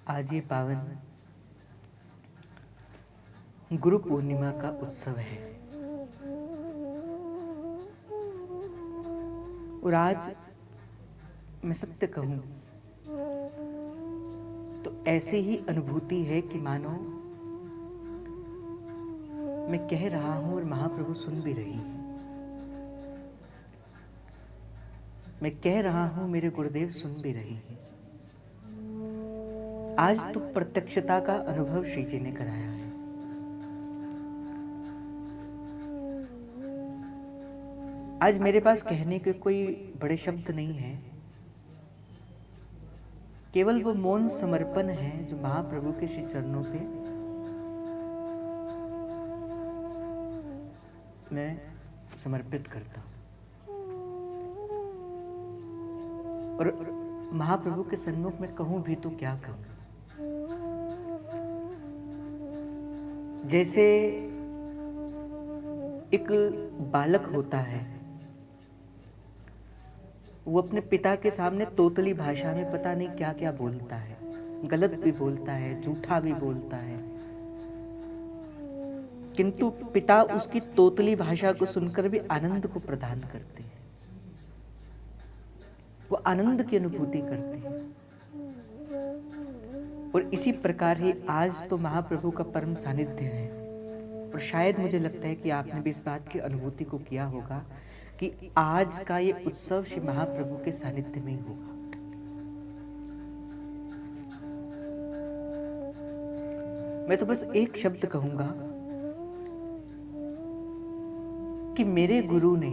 आज ये पावन गुरु पूर्णिमा का उत्सव है और आज मैं सत्य कहूं तो ऐसी ही अनुभूति है कि मानो मैं कह रहा हूं और महाप्रभु सुन भी रही है। मैं कह रहा हूं, मेरे गुरुदेव सुन भी रही है। आज तो प्रत्यक्षता का अनुभव श्री जी ने कराया है। आज मेरे पास कहने के कोई बड़े शब्द नहीं है, केवल वो मौन समर्पण है जो महाप्रभु के श्री चरणों पे मैं समर्पित करता हूं और महाप्रभु के सन्मुख में कहूं भी तो क्या कहूं। जैसे एक बालक होता है, वो अपने पिता के सामने तोतली भाषा में पता नहीं क्या क्या बोलता है, गलत भी बोलता है, झूठा भी बोलता है, किंतु पिता उसकी तोतली भाषा को सुनकर भी आनंद को प्रदान करते हैं। वो आनंद की अनुभूति करते हैं। और इसी प्रकार ही आज तो महाप्रभु का परम सानिध्य है और शायद मुझे लगता है कि आपने भी इस बात की अनुभूति को किया होगा कि आज का ये उत्सव श्री महाप्रभु के सानिध्य में ही होगा। मैं तो बस एक शब्द कहूंगा कि मेरे गुरु ने,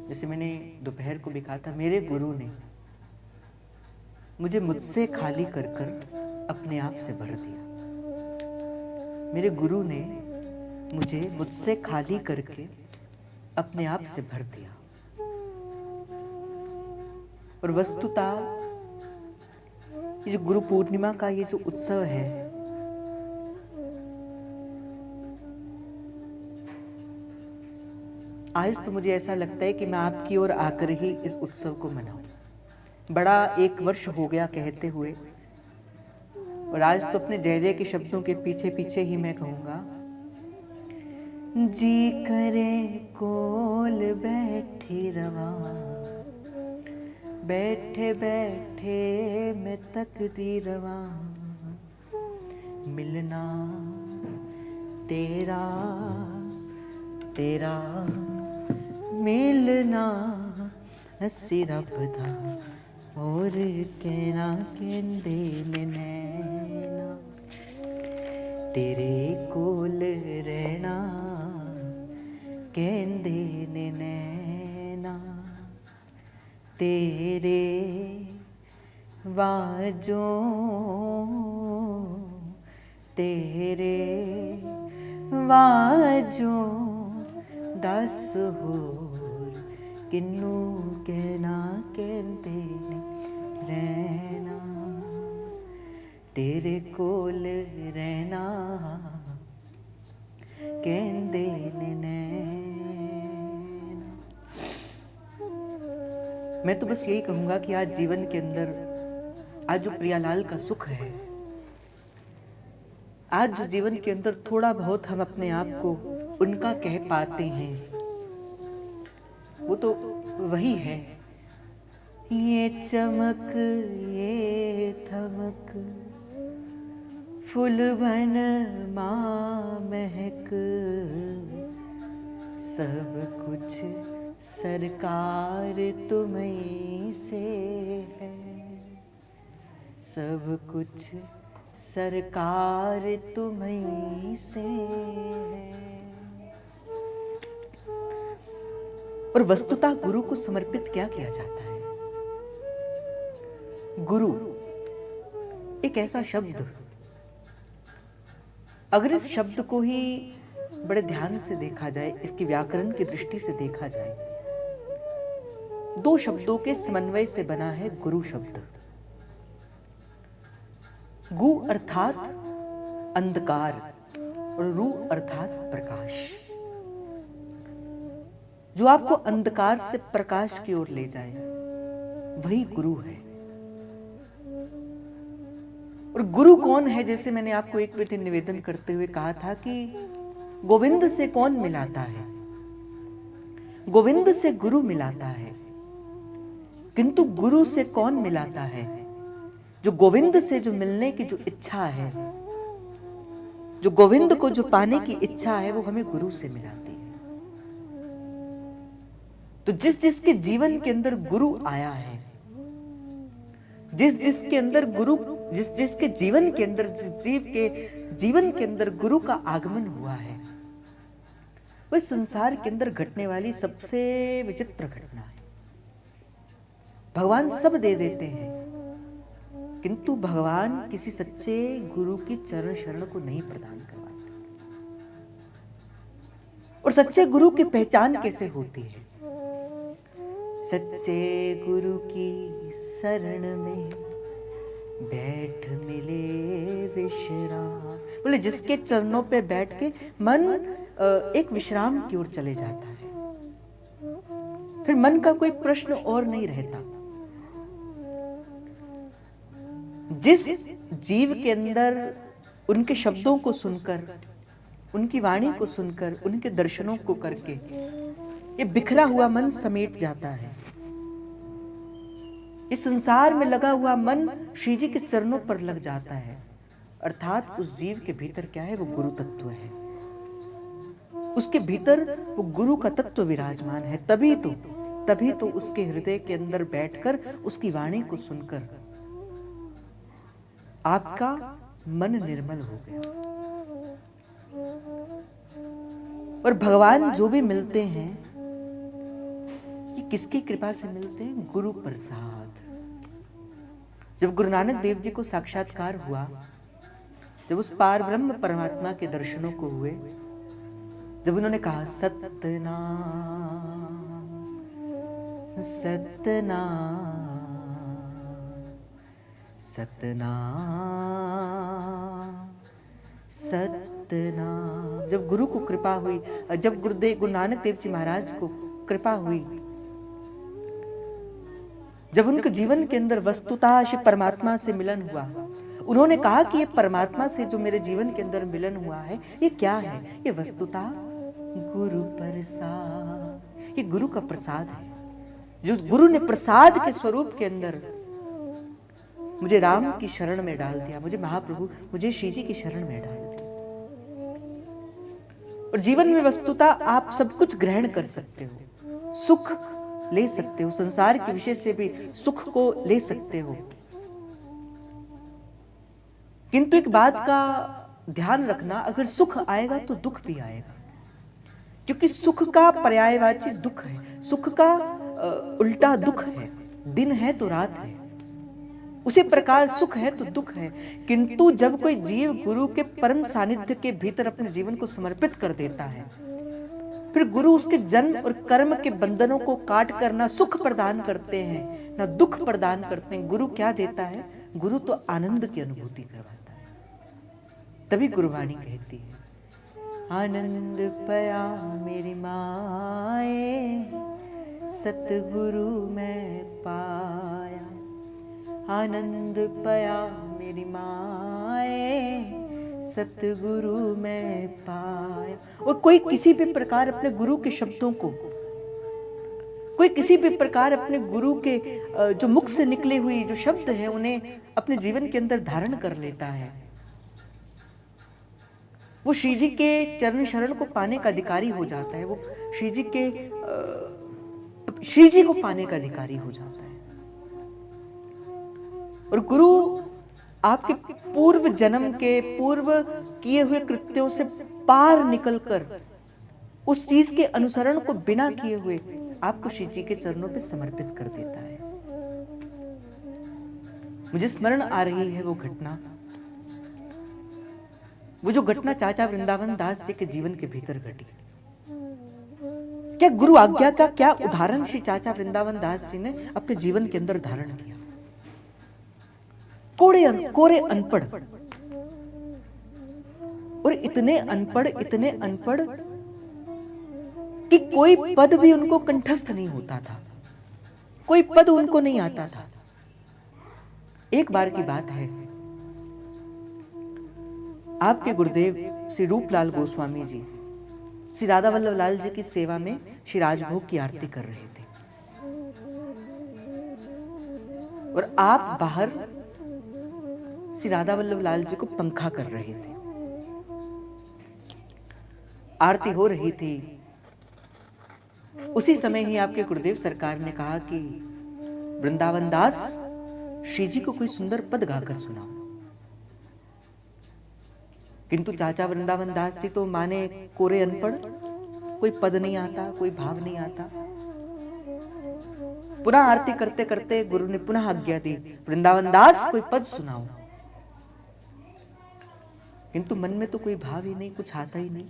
जैसे मैंने दोपहर को भी कहा था, मेरे गुरु ने मुझे मुझसे खाली कर कर अपने आप से भर दिया। मेरे गुरु ने मुझे मुझसे खाली करके अपने आप से भर दिया। और वस्तुतः ये जो गुरु पूर्णिमा का ये जो उत्सव है, आज तो मुझे ऐसा लगता है कि मैं आपकी ओर आकर ही इस उत्सव को मनाऊं। बड़ा 1 वर्ष हो गया कहते हुए, और आज तो अपने जय जय के शब्दों के पीछे पीछे ही मैं कहूंगा, जी करे कोल बैठी रवा, बैठे बैठे मैं तकदी रवा, मिलना तेरा तेरा मिलना हसी रब दा और कहना कहंदे ने नैना, तेरे कोल रहना कहंदे ने नैना, तेरे वाजों तेरे वाजों दस होर किन्नू कहना कहंदे ने रहना, तेरे कोल रहना कहंदे ने नैना। मैं तो बस यही कहूंगा कि आज जीवन के अंदर, आज जो प्रियालाल का सुख है, आज जो जीवन के अंदर थोड़ा बहुत हम अपने आप को उनका कह पाते हैं, वो तो वही है। ये चमक ये थमक फूल बन माँ महक, सब कुछ सरकार तुम्हीं से है, सब कुछ सरकार तुम्हीं से है। और वस्तुतः गुरु को समर्पित क्या किया जाता है? गुरु एक ऐसा शब्द, अगर इस शब्द को ही बड़े ध्यान से देखा जाए, इसकी व्याकरण की दृष्टि से देखा जाए, 2 शब्दों के समन्वय से बना है गुरु शब्द। गु अर्थात अंधकार और रू अर्थात प्रकाश। जो आपको अंधकार से प्रकाश की ओर ले जाए वही गुरु है। और गुरु कौन है, जैसे मैंने आपको एक दिन निवेदन करते हुए कहा था कि गोविंद से कौन मिलाता है, गोविंद से गुरु मिलाता है, किंतु गुरु से कौन मिलाता है, जो गोविंद से जो मिलने की जो इच्छा है, जो गोविंद को जो पाने की इच्छा है, वो हमें गुरु से मिलाती है। तो जिस जिसके जीवन के अंदर गुरु आया है, जिस जिसके अंदर गुरु, जिस जिसके जीवन के अंदर, जिस जीव के जीवन के अंदर गुरु का आगमन हुआ है, वो संसार के अंदर घटने वाली सबसे विचित्र घटना है। भगवान सब दे देते हैं, किंतु भगवान किसी सच्चे गुरु की चरण शरण को नहीं प्रदान करवाते। और सच्चे गुरु की पहचान कैसे होती है? सच्चे गुरु की शरण में बैठ मिले विश्राम। बोले जिसके चरणों पे बैठ के मन एक विश्राम की ओर चले जाता है, फिर मन का कोई प्रश्न और नहीं रहता। जिस जीव के अंदर उनके शब्दों को सुनकर, उनकी वाणी को सुनकर, उनके दर्शनों को करके ये बिखरा हुआ मन समेट जाता है, इस संसार में लगा हुआ मन श्री जी के चरणों पर लग जाता है, अर्थात उस जीव के भीतर क्या है? वो गुरु तत्व है, उसके भीतर वो गुरु का तत्व विराजमान है। तभी तो उसके हृदय के अंदर बैठकर उसकी वाणी को सुनकर आपका मन निर्मल हो गया। और भगवान जो भी मिलते हैं, ये किसकी कृपा से मिलते हैं? गुरु प्रसाद। जब गुरु नानक देव जी को साक्षात्कार हुआ, जब उस पार ब्रह्म परमात्मा के दर्शनों को हुए, जब उन्होंने कहा सतनाम सतनाम सतनाम सतनाम, जब गुरु को कृपा हुई, जब गुरु नानक देव जी महाराज को कृपा हुई, जब उनके जीवन के अंदर वस्तुतः श्री परमात्मा से मिलन हुआ, उन्होंने कहा कि ये परमात्मा से जो मेरे जीवन के अंदर मिलन हुआ है, ये क्या है? ये वस्तुतः गुरु प्रसाद, ये गुरु का प्रसाद है, जो गुरु ने प्रसाद के स्वरूप के अंदर मुझे राम की शरण में डाल दिया, मुझे महाप्रभु, मुझे श्री जी की शरण में डाल दिया। और जीवन में वस्तुतः आप सब कुछ ग्रहण कर सकते हो, सुख ले सकते हो, संसार के विषय से भी सुख को ले सकते हो, किंतु एक बात का ध्यान रखना, अगर सुख आएगा तो दुख भी आएगा, क्योंकि सुख का पर्यायवाची दुख है, सुख का उल्टा दुख है। दिन है तो रात है, उसी प्रकार सुख है तो दुख है। किंतु जब कोई जीव गुरु के परम सानिध्य के भीतर अपने जीवन को समर्पित कर देता है, फिर गुरु उसके जन्म और कर्म के बंधनों को काट कर ना सुख प्रदान करते हैं ना दुख प्रदान करते हैं। गुरु क्या देता है? गुरु तो आनंद की अनुभूति करवाता है। तभी गुरुवाणी कहती है, आनंद पया मेरी माए, सतगुरु मैं पाया, आनंद पया मेरी माए, सतगुरु मैं पाया। और कोई किसी भी प्रकार अपने गुरु के शब्दों को, कोई किसी भी प्रकार अपने गुरु के जो मुख से निकले हुए जो शब्द हैं, उन्हें अपने जीवन के अंदर धारण कर लेता है, वो श्री जी के चरण शरण को पाने का अधिकारी हो जाता है, वो श्री जी को पाने का अधिकारी हो जाता है। और गुरु आपके पूर्व जन्म के पूर्व किए हुए कृत्यों से पार निकलकर उस चीज के अनुसरण को बिना किए हुए आपको श्री जी के चरणों पे समर्पित कर देता है। मुझे स्मरण आ रही है वो घटना, वो जो घटना चाचा वृंदावन दास जी के जीवन के भीतर घटी। क्या गुरु आज्ञा का क्या उदाहरण श्री चाचा वृंदावन दास जी ने अपने जीवन के अंदर धारण किया। कोरे अनपढ़, और इतने अनपढ़ कि कोई पद भी उनको कंठस्थ नहीं होता था, कोई पद उनको नहीं आता था। एक बार की बात है, आपके गुरुदेव श्री रूपलाल गोस्वामी जी श्री राधा वल्लभ लाल जी की सेवा में श्री राजभोग की आरती कर रहे थे और आप बाहर श्री राधा वल्लभ लाल जी को पंखा कर रहे थे। आरती हो रही थी, उसी समय ही आपके गुरुदेव सरकार ने कहा कि वृंदावन दास, श्री जी को कोई सुंदर पद गाकर सुनाओ। किंतु चाचा वृंदावन दास जी तो माने कोरे अनपढ़, कोई पद नहीं आता, कोई भाव नहीं आता। पुनः आरती करते करते गुरु ने पुनः आज्ञा दी, वृंदावन दास कोई पद सुनाओ। किंतु मन में तो कोई भाव ही नहीं, कुछ आता ही नहीं।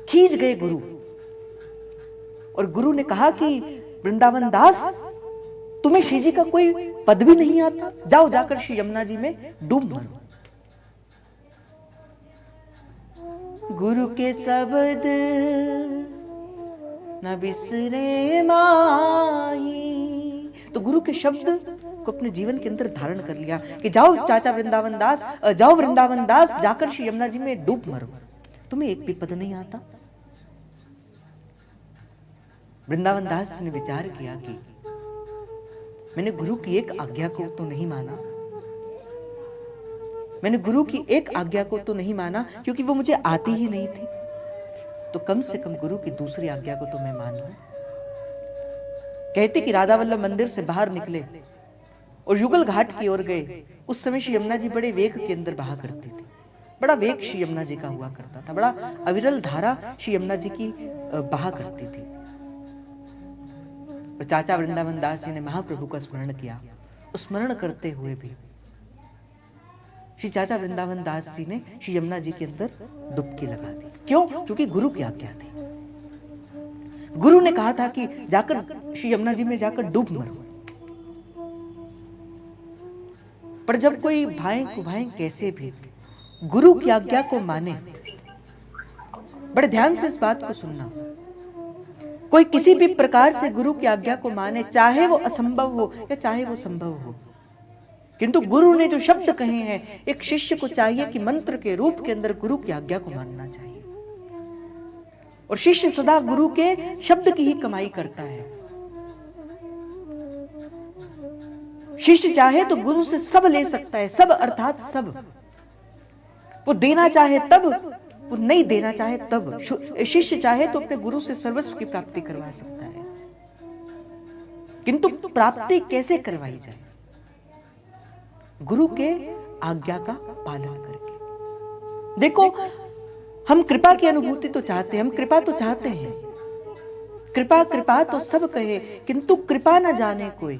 खींच गए गुरु और गुरु ने कहा कि वृंदावन दास, तुम्हें श्री जी का कोई पद भी नहीं आता, जाओ जाकर श्री यमुना जी में डूब मरो। गुरु के शब्द न बिसरे माही, तो गुरु के शब्द को अपने जीवन के अंदर धारण कर लिया कि जाओ चाचा वृंदावन दास, जाओ वृंदावन दास, जाकर श्री यमुना जी में डूब मरो, तुम्हें एक भी पद नहीं आता। वृंदावन दास जी ने विचार किया कि मैंने गुरु की एक आज्ञा को तो नहीं माना, मैंने गुरु की एक आज्ञा को तो नहीं माना क्योंकि वो मुझे आती ही नहीं थी, तो कम से कम गुरु की दूसरी आज्ञा को तो मैं मान लूं। कहते कि राधा वल्लभ मंदिर से बाहर निकले और युगल घाट की ओर गए। उस समय श्री यमुना जी बड़े वेग के अंदर बहा करती थी, बड़ा वेग श्री यमुना जी का हुआ करता था, बड़ा अविरल धारा श्री यमुना जी की बहा करती थी। और चाचा वृंदावन दास जी ने महाप्रभु का स्मरण किया, स्मरण करते हुए भी श्री चाचा वृंदावन दास जी ने श्री यमुना जी के अंदर डुबकी लगा दी। क्यों? क्योंकि गुरु की आज्ञा थी। गुरु ने कहा था कि जाकर श्री यमुना जी में जाकर डूब मरो। पर जब कोई भाई कुभाई कैसे भी गुरु की आज्ञा को माने, बड़े ध्यान से इस बात को सुनना, कोई किसी भी प्रकार से गुरु की आज्ञा को माने, चाहे वो असंभव हो या चाहे वो संभव हो, किंतु गुरु ने जो शब्द कहे हैं, एक शिष्य को चाहिए कि मंत्र के रूप के अंदर गुरु की आज्ञा को मानना चाहिए। और शिष्य सदा गुरु के शब्द की ही कमाई करता है। शिष्य चाहे तो गुरु से सब ले सकता है, सब अर्थात सब। वो देना चाहे तब, वो नहीं देना चाहे तब। शिष्य चाहे तो अपने गुरु से सर्वस्व की प्राप्ति करवा सकता है, किंतु प्राप्ति कैसे करवाई जाए? गुरु के आज्ञा का पालन करके। देखो, हम कृपा की अनुभूति तो चाहते हैं, हम कृपा तो चाहते हैं, कृपा कृपा तो सब कहे, किंतु कृपा न जाने कोई,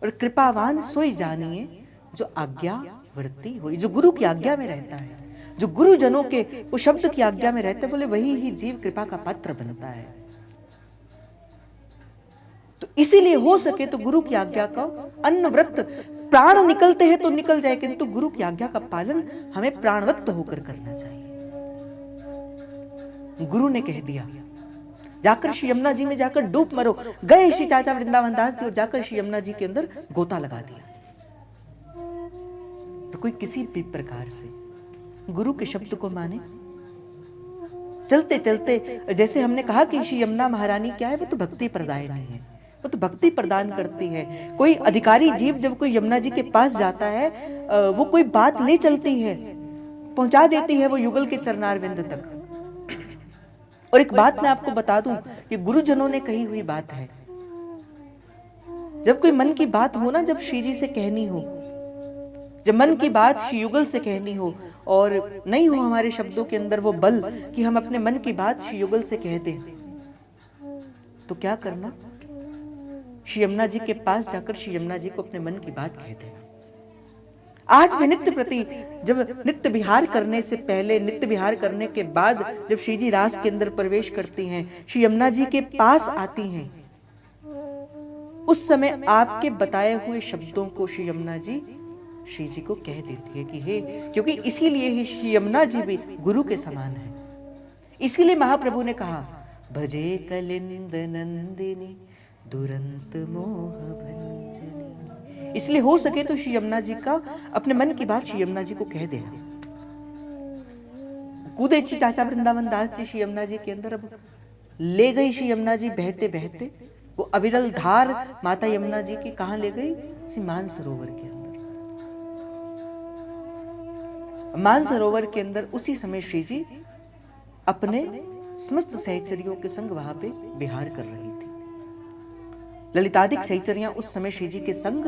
और कृपावान सोई जानिए जो आज्ञावर्ती होई। जो गुरु की आज्ञा में रहता है, जो गुरुजनों के वो शब्द की आज्ञा में रहते, बोले वही ही जीव कृपा का पात्र बनता है। तो इसीलिए हो सके तो गुरु की आज्ञा का अन्न व्रत, प्राण निकलते हैं तो निकल जाए, किंतु गुरु की आज्ञा का पालन हमें प्राणवत होकर करना चाहिए। गुरु ने कह दिया जाकर श्री यमुना जी में जाकर डूब मरो। गए श्री चाचा वृंदावन दास जी और जाकर श्री यमुना जी के अंदर गोता लगा दिया। तो कोई किसी भी प्रकार से गुरु के शब्द को माने, चलते चलते, जैसे हमने कहा कि श्री यमुना महारानी क्या है, वो तो भक्ति प्रदायिनी है, वो तो भक्ति प्रदान करती है। कोई अधिकारी जीव जब कोई यमुना जी के पास जाता है, वो कोई बात ले चलती है, पहुंचा देती है वो युगल के चरणारविंद तक। और एक बात मैं आपको बता दूं, ये गुरुजनों ने कही हुई बात है। जब कोई मन की बात हो ना, जब श्री जी से कहनी हो, जब मन की बात श्री युगल से कहनी हो और नहीं हो हमारे शब्दों के अंदर वो बल कि हम अपने मन की बात श्री युगल से कह दें, तो क्या करना? श्री यमुना जी के पास जाकर श्री यमुना जी को अपने मन की बात कह देना। आज भी नित्य प्रति, जब नित्य विहार करने से पहले, नित्य विहार करने के बाद, जब श्री जी रास के अंदर प्रवेश करती हैं, श्री यमुना जी के पास आती हैं, उस समय आपके बताए हुए शब्दों को श्री यमुना जी श्री जी को कह देती है कि हे, क्योंकि इसीलिए ही श्री यमुना जी भी गुरु के समान है। इसीलिए महाप्रभु ने कहा, भजे कलिंद नंदिनी दुरंत मोह भंजनी। इसलिए हो सके तो श्री यमुना जी का अपने मन की बात श्री यमुना जी को कह देना। कूदे छी चाचा वृंदावन दास जी श्री यमुना जी के अंदर, अब ले गई श्री यमुना जी बहते बहते, वो अविरल धार माता यमुना जी की कहां ले गई? इसी मानसरोवर के अंदर। मानसरोवर के अंदर उसी समय श्री जी अपने समस्त सहचरियों के संग वहां पे विहार कर रही थी। ललितादिक सहचरियां उस समय श्री जी के संग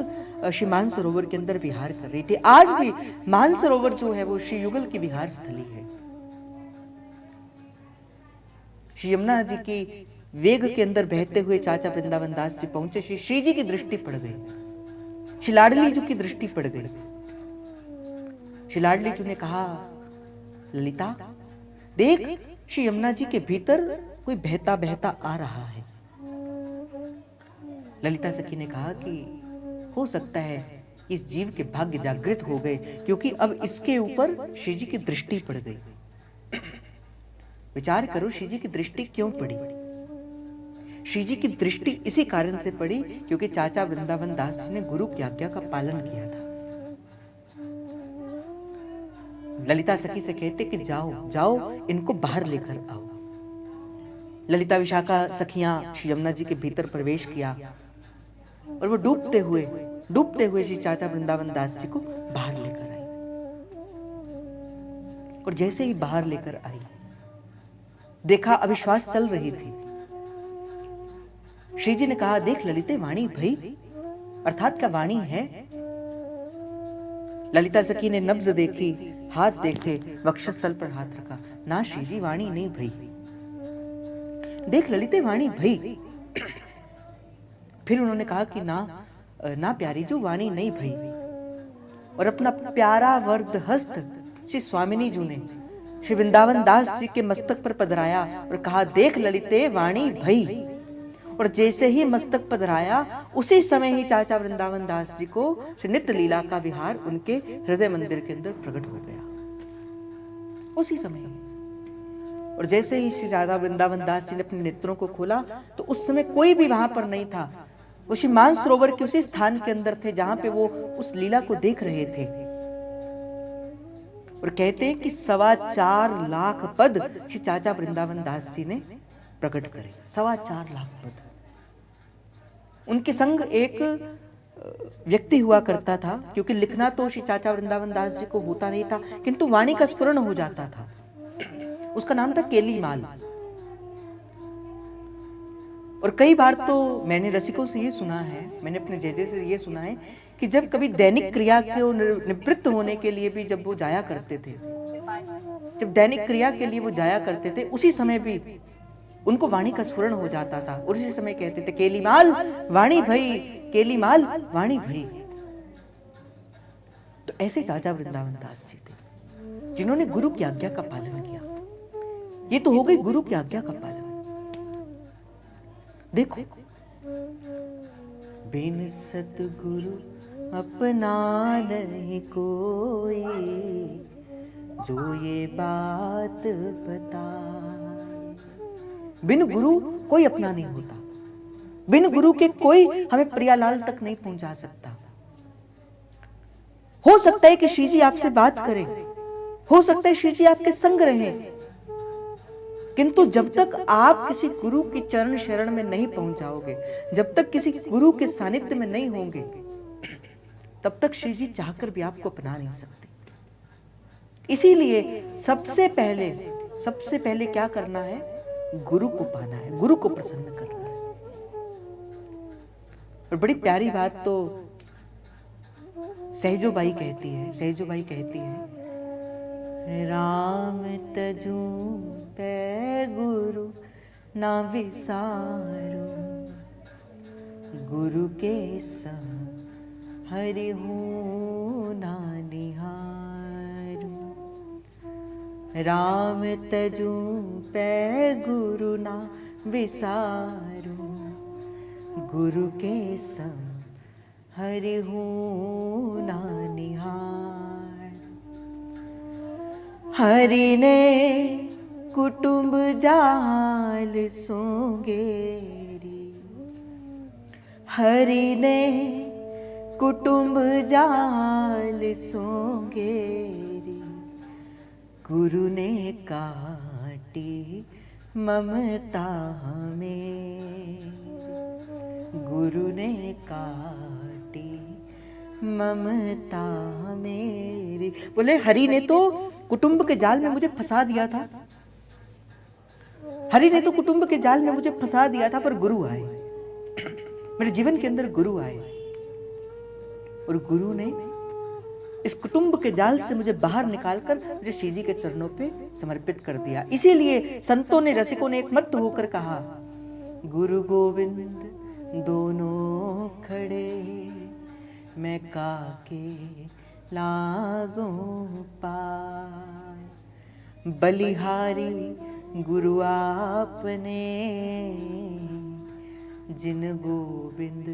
श्री मानसरोवर के अंदर विहार कर रही थी। आज भी मानसरोवर जो है वो श्री युगल की विहार स्थली है। श्री यमुना जी की वेग के अंदर बहते हुए चाचा वृंदावन दास जी पहुंचे। श्री जी की दृष्टि पड़ गई, श्री लाडली जी की दृष्टि पड़ गई। श्री लाडली जी ने कहा, ललिता देख, श्री यमुना जी के भीतर कोई बहता बहता आ रहा है। ललिता सखी ने कहा कि हो सकता है इस जीव के भाग्य जागृत हो गए, क्योंकि अब इसके ऊपर श्री जी की दृष्टि पड़ गई। विचार करो, श्री जी की दृष्टि क्यों पड़ी? श्री जी की दृष्टि इसी कारण से पड़ी क्योंकि चाचा वृंदावन दास जी ने गुरु की आज्ञा का पालन किया था। ललिता सखी से कहते कि जाओ जाओ, इनको बाहर लेकर आओ। ललिता विशाखा सखियां श्री यमुना जी के भीतर प्रवेश किया और वो डूबते हुए श्री चाचा वृंदावन दास जी को बाहर लेकर आई। और जैसे ही बाहर लेकर आई, देखा अविश्वास चल रही थी। श्री जी ने कहा, देख ललिते, वाणी भई, अर्थात क्या वाणी है? ललिता सखी ने नब्ज देखी, हाथ देखे, वक्षस्थल पर हाथ रखा। ना श्री जी, वाणी नहीं भई। देख ललिते, वाणी भई। फिर उन्होंने कहा कि ना प्यारी जो, वाणी नहीं भई। और अपना प्यारा वर्द हस्त श्री स्वामिनी जी ने श्री वृंदावन दास जी के मस्तक पर पधराया और कहा, देख ललिते, वाणी भई। और जैसे ही मस्तक पधराया, उसी समय ही चाचा वृंदावन दास जी को श्री नित्य लीला का विहार उनके हृदय मंदिर के अंदर प्रकट हो गया, उसी समय। और जैसे ही श्री चाचा वृंदावन दास जी ने अपने नेत्रों को खोला, तो उस समय कोई भी वहां पर नहीं था। वो श्री मानसरोवर के उसी स्थान के अंदर थे जहां पे वो उस लीला को देख रहे थे। और कहते हैं कि 4.25 लाख पद श्री चाचा वृंदावन दास जी ने प्रकट करे। 4.25 लाख पद। उनके संग एक व्यक्ति हुआ करता था, क्योंकि लिखना तो श्री चाचा वृंदावन दास जी को होता नहीं था, किंतु वाणी का स्फुरण हो जाता था। उसका नाम था केलीमाल। और कई बार तो मैंने रसिकों से ये सुना है, मैंने अपने जेजे से ये सुना है कि जब कभी दैनिक क्रिया के निवृत्त होने के लिए भी जब वो जाया करते थे, जब दैनिक क्रिया के लिए वो जाया करते थे, उसी समय भी उनको वाणी का स्फुरण हो जाता था। और उसी समय कहते थे, केलीमाल वाणी भई, केलीमाल वाणी भई। तो ऐसे चाचा वृंदावन दास जी थे जिन्होंने गुरु की आज्ञा का पालन किया। ये तो हो गई गुरु की आज्ञा का पालन। देखो, बिन सतगुरु अपना नहीं कोई, जो ये बात बताए। बिन गुरु कोई अपना नहीं होता। बिन गुरु के कोई हमें प्रियालाल तक नहीं पहुंचा सकता। हो सकता है कि श्री जी आपसे बात करें, हो सकता है श्री जी आपके संग रहें, किंतु जब तक आप किसी गुरु की चरण शरण में नहीं पहुंच जाओगे, जब तक किसी गुरु के सानिध्य में नहीं होंगे, तब तक श्री जी चाहकर भी आपको अपना नहीं सकते। इसीलिए सबसे पहले क्या करना है? गुरु को पाना है, गुरु को प्रसन्न करना है। और बड़ी प्यारी बात तो सहजोबाई कहती है, राम तजू पे गुरु ना विसारू, गुरु के संग हरि हूँ ना निहारू। राम तजू पे गुरु ना विसारू, गुरु के संग हरि हूँ ना निहार। हरि ने कुटुंब जाल सोंगेरी, हरि ने कुटुंब जाल सोंगेरी, गुरु ने काटी ममता मेरी, गुरु ने काटी ममता मेरी। बोले हरि ने तो कुटुंब के जाल में मुझे फंसा दिया था, हरि ने तो कुटुंब के जाल में मुझे फंसा दिया था, पर गुरु आए, मेरे जीवन के अंदर गुरु आए और गुरु ने इस कुटुंब के जाल से मुझे बाहर निकालकर मुझे श्री जी के चरणों पे समर्पित कर दिया। इसीलिए संतों ने, रसिकों ने एक मत होकर कहा, गुरु गोविंद दोनों खड़े, मैं काके लागूं पाए, बलिहारी गुरु आपने, जिन गोविंद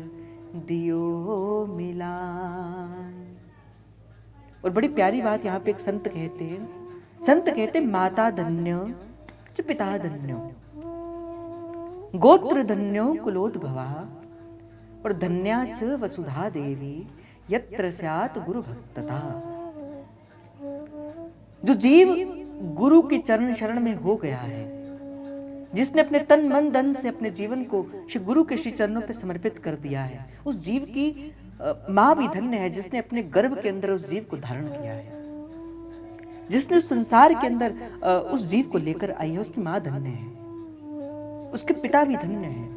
दियो मिलान। और बड़ी प्यारी बात यहाँ पे एक संत कहते हैं, संत कहते माता धन्यो च पिता धन्यो, गोत्र धन्यो कुलोद्भवा, और धन्या च वसुधा देवी यत्र स्यात् गुरु भक्तता। जो जीव गुरु के चरण शरण में हो गया है, जिसने अपने तन मन धन से अपने जीवन को श्री गुरु के श्री चरणों पे समर्पित कर दिया है, उस जीव की माँ भी धन्य है जिसने अपने गर्भ के अंदर उस जीव को धारण किया है, जिसने उस संसार के अंदर उस जीव को लेकर आई है, उसकी माँ धन्य है, उसके पिता भी धन्य है,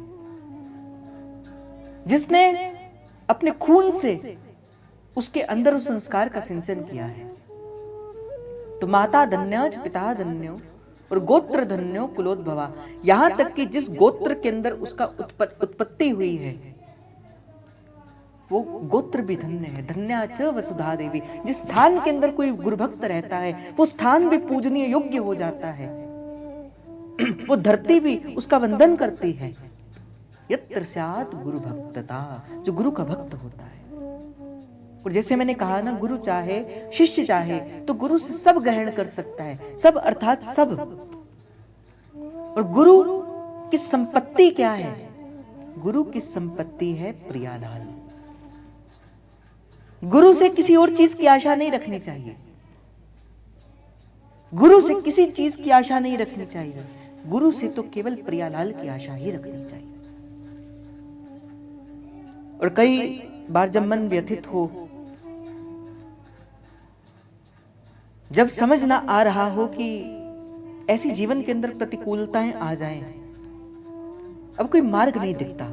जिसने अपने खून से उसके अंदर उस संस्कार का सिंचन किया है। तो माता धन्य पिता धन्यो और गोत्र धन्यो कुलोद्भवा, यहां तक कि जिस गोत्र के अंदर उसका उत्पत्ति हुई है वो गोत्र भी धन्य है। धन्या च वसुधा देवी, जिस स्थान के अंदर कोई गुरु भक्त रहता है वो स्थान भी पूजनीय योग्य हो जाता है, वो धरती भी उसका वंदन करती है। यत्र स्यात् गुरु भक्तता, जो गुरु का भक्त होता है। और जैसे मैंने कहा ना, गुरु चाहे शिष्य चाहे तो गुरु से सब ग्रहण कर सकता है, सब अर्थात सब। और गुरु की संपत्ति क्या है? गुरु की संपत्ति है प्रियालाल। गुरु से किसी और चीज की आशा नहीं रखनी चाहिए, गुरु से किसी चीज की आशा नहीं रखनी चाहिए, गुरु से तो केवल प्रियालाल की आशा ही रखनी चाहिए। और कई बार जब मन व्यथित हो, जब समझ ना आ रहा हो कि ऐसी जीवन के अंदर प्रतिकूलताएं आ जाएं, अब कोई मार्ग नहीं दिखता,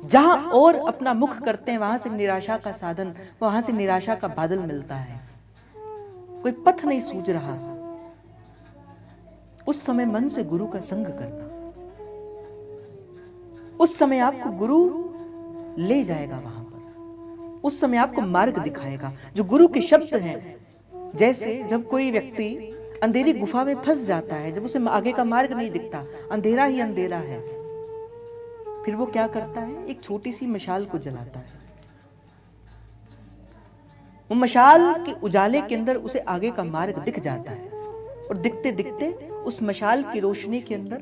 जहां और अपना मुख करते हैं वहां से निराशा का साधन, वहां से निराशा का बादल मिलता है, कोई पथ नहीं सूझ रहा, उस समय मन से गुरु का संग करना, उस समय आपको गुरु ले जाएगा वहां पर, उस समय आपको मार्ग दिखाएगा। जो गुरु के शब्द हैं, जैसे जब कोई व्यक्ति अंधेरी गुफा में फंस जाता है, जब उसे आगे का मार्ग नहीं दिखता, अंधेरा ही अंधेरा है, फिर वो क्या करता है? एक छोटी सी मशाल को जलाता है। वो मशाल के उजाले के अंदर उसे आगे का मार्ग दिख जाता है, और दिखते दिखते उस मशाल की रोशनी के अंदर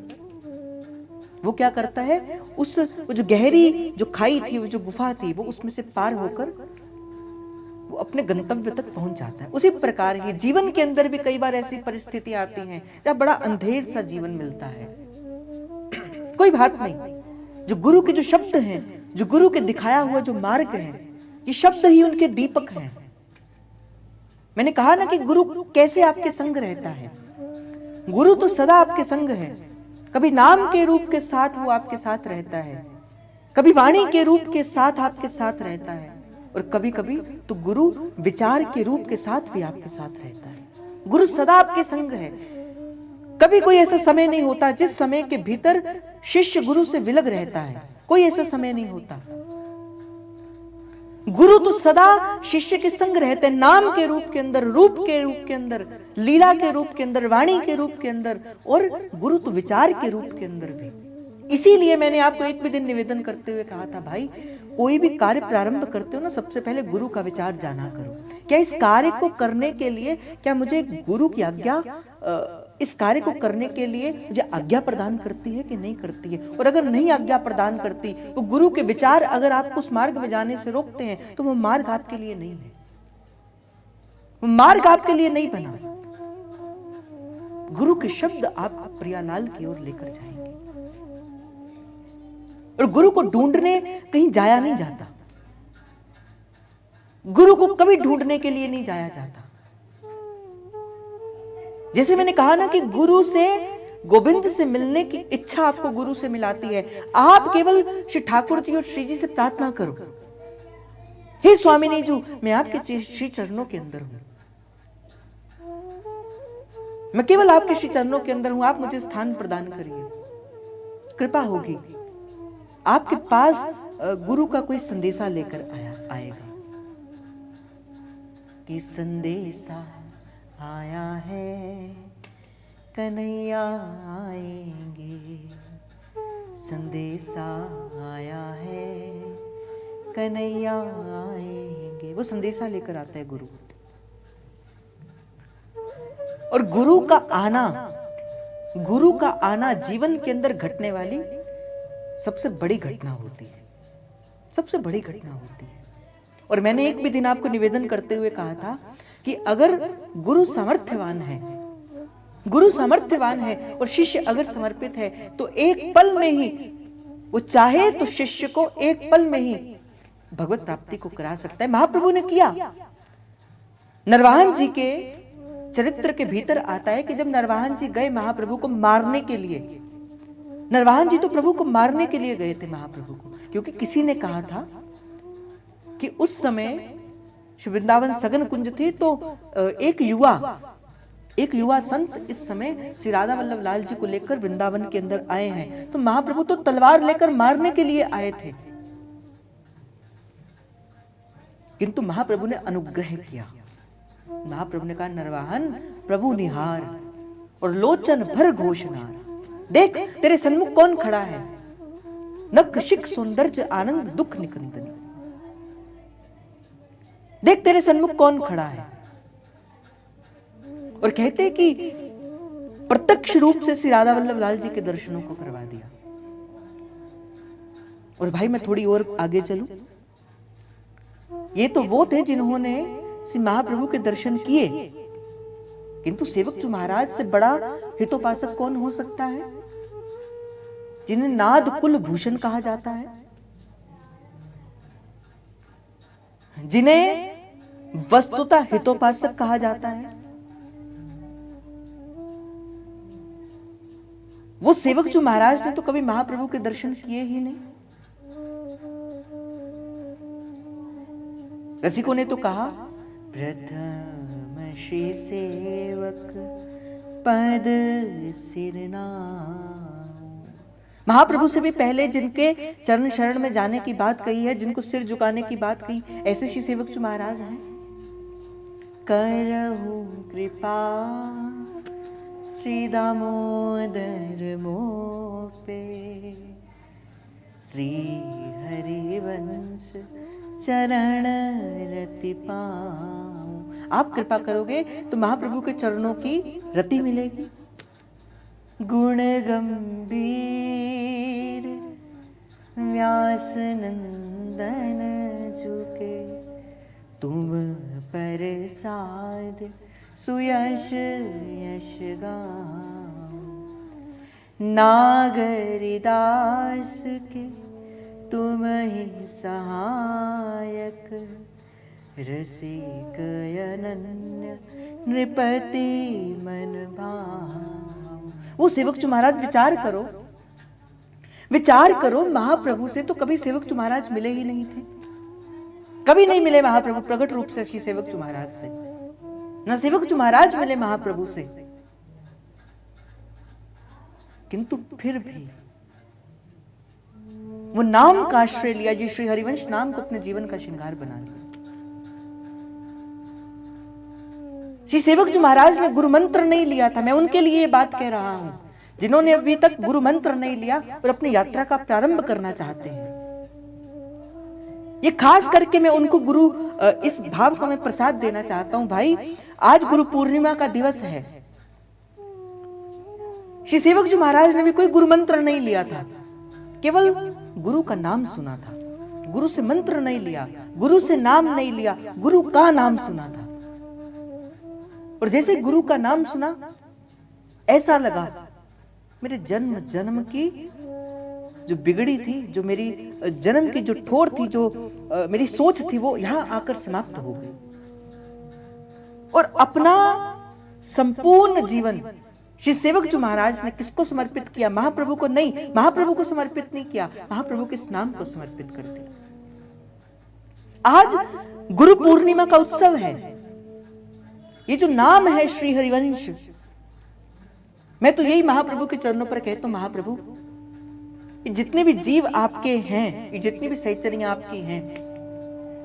वो क्या करता है? वो जो गहरी जो खाई थी, वो जो गुफा थी, वो उसमें से पार होकर वो अपने गंतव्य तक पहुंच जाता है। उसी प्रकार ही जीवन के अंदर भी कई बार ऐसी परिस्थिति आती हैं जब बड़ा अंधेर सा जीवन मिलता है। कोई बात नहीं, जो गुरु के जो शब्द हैं, जो गुरु के दिखाया हुआ जो मार्ग है, ये शब्द ही उनके दीपक हैं। मैंने कहा ना कि गुरु कैसे आपके संग रहता है। गुरु तो सदा आपके संग है, कभी नाम के रूप के साथ वो आपके साथ रहता है, कभी वाणी के रूप के साथ आपके साथ रहता है, और कभी कभी तो गुरु विचार के रूप के साथ भी आपके साथ रहता है। गुरु सदा आपके संग है। कभी कोई ऐसा समय नहीं होता जिस समय के भीतर शिष्य गुरु से विलग रहता है, कोई ऐसा समय नहीं होता। गुरु तो सदा शिष्य के संग रहते हैं, नाम के रूप के अंदर, रूप के रूप के अंदर, लीला के रूप के अंदर, वाणी के रूप के अंदर, और गुरु तो विचार के रूप के अंदर भी। इसीलिए मैंने आपको एक भी दिन निवेदन करते हुए कहा था, भाई कोई भी कार्य प्रारंभ करते हो ना, सबसे पहले गुरु का विचार जाना करो। क्या इस कार्य को करने के लिए क्या मुझे गुरु की आज्ञा इस कार्य को करने के लिए मुझे आज्ञा प्रदान करती है कि नहीं करती है। और अगर नहीं आज्ञा प्रदान करती, वो गुरु के विचार अगर आपको उस मार्ग में जाने से रोकते हैं, तो वो मार्ग आपके लिए नहीं है, वो मार्ग आपके लिए नहीं बना। गुरु के शब्द आपको प्रियालाल की ओर लेकर जाएंगे। और गुरु को ढूंढने कहीं जाया नहीं जाता, गुरु को कभी ढूंढने के लिए नहीं जाया जाता। जैसे मैंने कहा ना कि गुरु से, गोविंद से मिलने की इच्छा आपको गुरु से मिलाती है। आप केवल श्री ठाकुर जी और श्री जी से प्रार्थना करो, हे स्वामिनी जी, मैं आपके श्री चरणों के अंदर हूं, मैं केवल आपके श्री चरणों के अंदर हूं, आप मुझे स्थान प्रदान करिए। कृपा होगी, आपके पास गुरु का कोई संदेशा लेकर आएगा कि संदेशा आया है, कन्हैया आएंगे, संदेशा आया है, कन्हैया आएंगे। वो संदेशा लेकर आता है गुरु। और गुरु का आना जीवन के अंदर घटने वाली सबसे बड़ी घटना होती है, सबसे बड़ी घटना होती है। और मैंने एक भी दिन आपको निवेदन करते हुए कहा था कि अगर गुरु सामर्थ्यवान है और शिष्य अगर समर्पित है, तो एक पल में ही वो चाहे तो शिष्य को एक पल में ही भगवत प्राप्ति को करा सकता है। महाप्रभु ने किया। नरवाहन जी के चरित्र के भीतर आता है कि जब नरवाहन जी गए महाप्रभु को मारने के लिए, नरवाहन जी तो प्रभु को मारने के लिए गए थे महाप्रभु को, क्योंकि किसी ने कहा था कि उस समय वृंदावन सघन कुंज थी, तो एक युवा संत इस समय श्री राधा वल्लभ लाल जी को लेकर वृंदावन के अंदर आए हैं। तो महाप्रभु तो तलवार लेकर मारने के लिए आए थे, किंतु महाप्रभु ने अनुग्रह किया। महाप्रभु ने कहा, नरवाहन प्रभु निहार और लोचन भर घोषनार, देख तेरे सन्मुख कौन खड़ा है, नख शिख सौंदर्य आनंद दुख निकंदनी, देख तेरे सन्मुख कौन खड़ा है। और कहते कि प्रत्यक्ष रूप से श्री राधा वल्लभ लाल जी के दर्शनों को करवा दिया। और भाई मैं थोड़ी और आगे चलूं, ये तो वो थे जिन्होंने श्री महाप्रभु के दर्शन किए, किंतु सेवक चू महाराज से बड़ा हितोपासक कौन हो सकता है, जिन्हें नाद कुल भूषण कहा जाता है, जिन्हें वस्तुतः हितोपासक कहा जाता है। वो सेवक चू महाराज ने तो कभी महाप्रभु के दर्शन किए ही नहीं। रसिकों ने तो कहा, प्रथम श्री सेवक पद सिरना। महाप्रभु से भी पहले जिनके चरण शरण में जाने की बात कही है, जिनको सिर झुकाने की बात कही, ऐसे श्री सेवक चू महाराज हैं। करहु कृपा श्री दामोदर मोपे, श्री हरिवंश चरण रति पाऊं। आप कृपा करोगे तो महाप्रभु के चरणों की रति मिलेगी। गुण गंभीर व्यास नंदन झुके, तुम पर साध सुयश यश गाऊं। नागरिदास के तुम ही सहायक, रसिक अनन्य नृपति मन भाव। वो सेवक चू महाराज विचार करो, महाप्रभु से तो कभी सेवक चू महाराज मिले ही नहीं थे, कभी नहीं मिले महाप्रभु प्रकट रूप से श्री सेवक चू महाराज से, न सेवक चू महाराज मिले महाप्रभु से। किंतु फिर भी वो नाम का आश्रय लिया, जी श्री हरिवंश नाम को अपने जीवन का श्रृंगार बना लिया। श्री सेवक चू महाराज ने गुरु मंत्र नहीं लिया था। मैं उनके लिए ये बात कह रहा हूं जिन्होंने अभी तक गुरु मंत्र नहीं लिया और अपनी यात्रा का प्रारंभ करना चाहते हैं। ये खास करके मैं उनको गुरु इस भाव का मैं प्रसाद देना चाहता हूं। भाई आज गुरु पूर्णिमा का दिवस है श्री सेवक जी महाराज ने भी कोई गुरु मंत्र नहीं लिया था, केवल गुरु का नाम सुना था। गुरु से मंत्र नहीं लिया, गुरु से नाम नहीं लिया, गुरु का नाम सुना था। और जैसे गुरु का नाम सुना, ऐसा लगा मेरे जन्म जन्म की जो बिगड़ी थी, जो मेरी जन्म की जो ठोर थी, जो मेरी सोच थी, वो यहां आकर समाप्त हो गई। और अपना संपूर्ण जीवन श्री सेवक जी महाराज ने किसको समर्पित किया? महाप्रभु को नहीं, महाप्रभु को समर्पित नहीं किया, महाप्रभु के इस नाम को समर्पित कर दिया। आज गुरु पूर्णिमा का उत्सव है। ये जो नाम है श्री हरिवंश, मैं तो यही महाप्रभु के चरणों पर कहता हूं, महाप्रभु जितने भी जीव आपके हैं, ये जितनी भी सहचरियां आपकी हैं,